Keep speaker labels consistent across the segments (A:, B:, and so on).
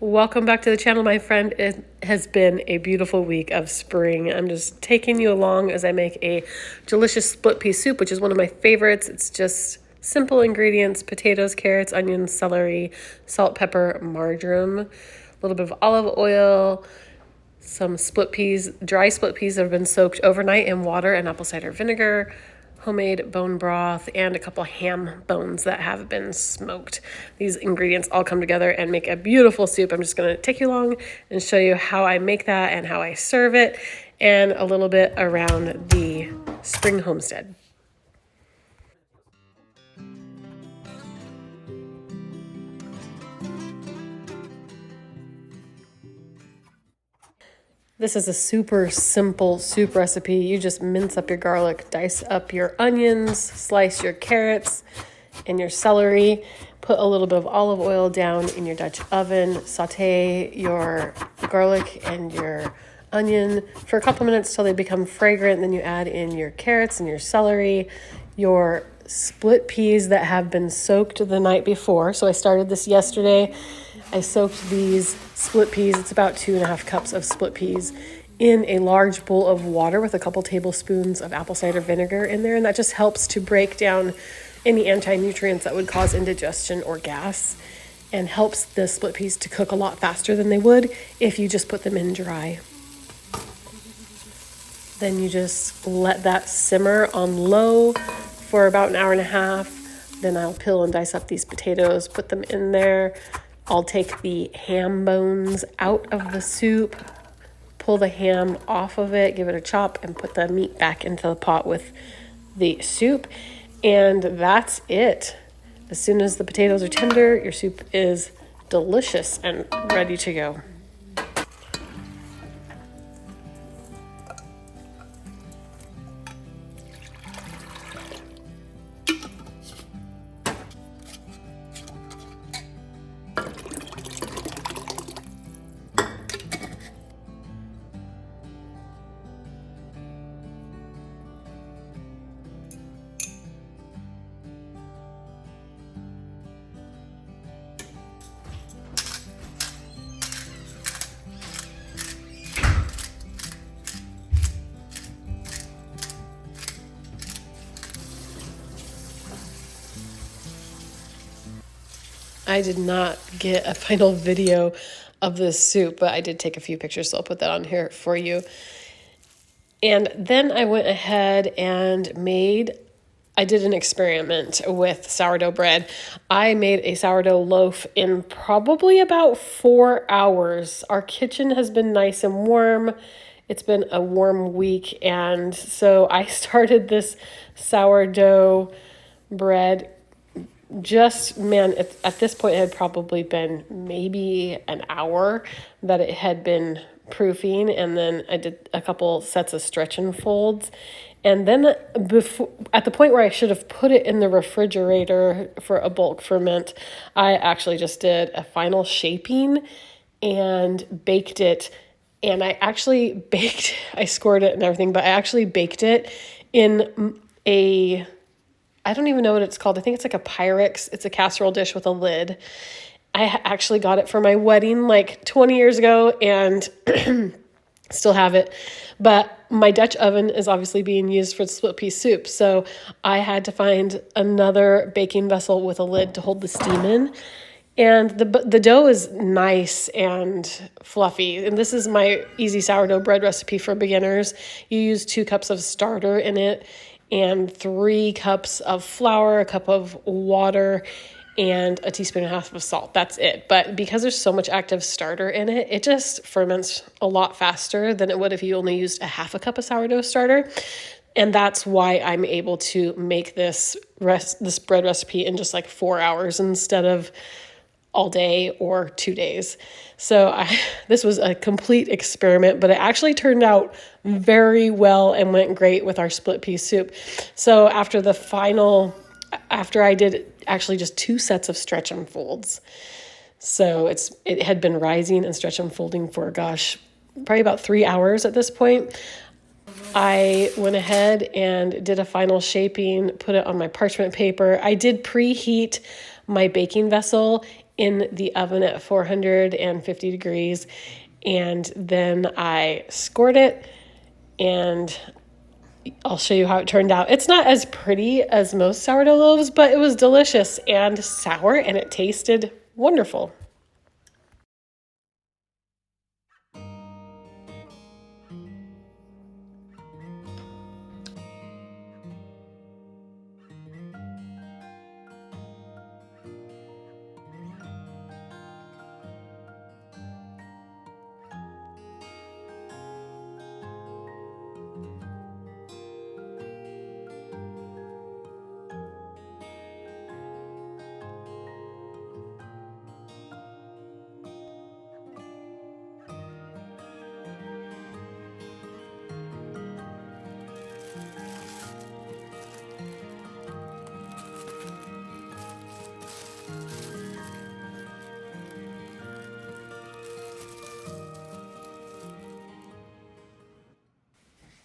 A: Welcome back to the channel, my friend. It has been a beautiful week of spring. I'm just taking you along as I make a delicious split pea soup, which is one of my favorites. It's just simple ingredients: potatoes, carrots, onions, celery, salt, pepper, marjoram, a little bit of olive oil, some split peas, dry split peas that have been soaked overnight in water and apple cider vinegar, homemade bone broth, and a couple ham bones that have been smoked. These ingredients all come together and make a beautiful soup. I'm just going to take you along and show you how I make that and how I serve it, and a little bit around the spring homestead. This is a super simple soup recipe. You just mince up your garlic, dice up your onions, slice your carrots and your celery, put a little bit of olive oil down in your Dutch oven, saute your garlic and your onion for a couple minutes till they become fragrant. Then you add in your carrots and your celery, your split peas that have been soaked the night before. So I started this yesterday. I soaked these split peas, it's about 2.5 cups of split peas, in a large bowl of water with a couple tablespoons of apple cider vinegar in there. And that just helps to break down any anti-nutrients that would cause indigestion or gas, and helps the split peas to cook a lot faster than they would if you just put them in dry. Then you just let that simmer on low for about 1.5 hours. Then I'll peel and dice up these potatoes, put them in there. I'll take the ham bones out of the soup, pull the ham off of it, give it a chop, and put the meat back into the pot with the soup. And that's it. As soon as the potatoes are tender, your soup is delicious and ready to go. I did not get a final video of this soup, but I did take a few pictures, so I'll put that on here for you. And then I went ahead and I did an experiment with sourdough bread. I made a sourdough loaf in probably about 4 hours. Our kitchen has been nice and warm. It's been a warm week, and so I started this sourdough bread. At this point, it had probably been maybe an hour that it had been proofing, and then I did a couple sets of stretch and folds. And then at the point where I should have put it in the refrigerator for a bulk ferment, I actually just did a final shaping and baked it. And I scored it and everything, but I actually baked it in I don't even know what it's called. I think it's like a Pyrex. It's a casserole dish with a lid. I actually got it for my wedding like 20 years ago and still have it. But my Dutch oven is obviously being used for the split pea soup. So I had to find another baking vessel with a lid to hold the steam in. And the dough is nice and fluffy. And this is my easy sourdough bread recipe for beginners. You use 2 cups of starter in it, and 3 cups of flour, a cup of water, and a 1.5 teaspoons of salt. That's it. But because there's so much active starter in it, it just ferments a lot faster than it would if you only used 1/2 cup of sourdough starter. And that's why I'm able to make this bread recipe in just like 4 hours instead of all day or 2 days. So this was a complete experiment, but it actually turned out very well and went great with our split pea soup. So after I did actually just 2 sets of stretch and folds. So it had been rising and stretch and folding for, probably about 3 hours at this point. I went ahead and did a final shaping, put it on my parchment paper. I did preheat my baking vessel in the oven at 450 degrees. And then I scored it, and I'll show you how it turned out. It's not as pretty as most sourdough loaves, but it was delicious and sour, and it tasted wonderful.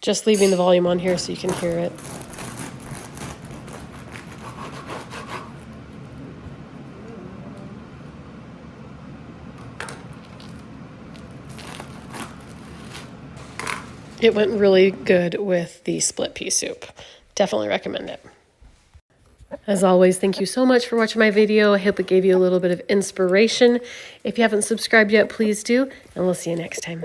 A: Just leaving the volume on here so you can hear it. It went really good with the split pea soup. Definitely recommend it. As always, thank you so much for watching my video. I hope it gave you a little bit of inspiration. If you haven't subscribed yet, please do, and we'll see you next time.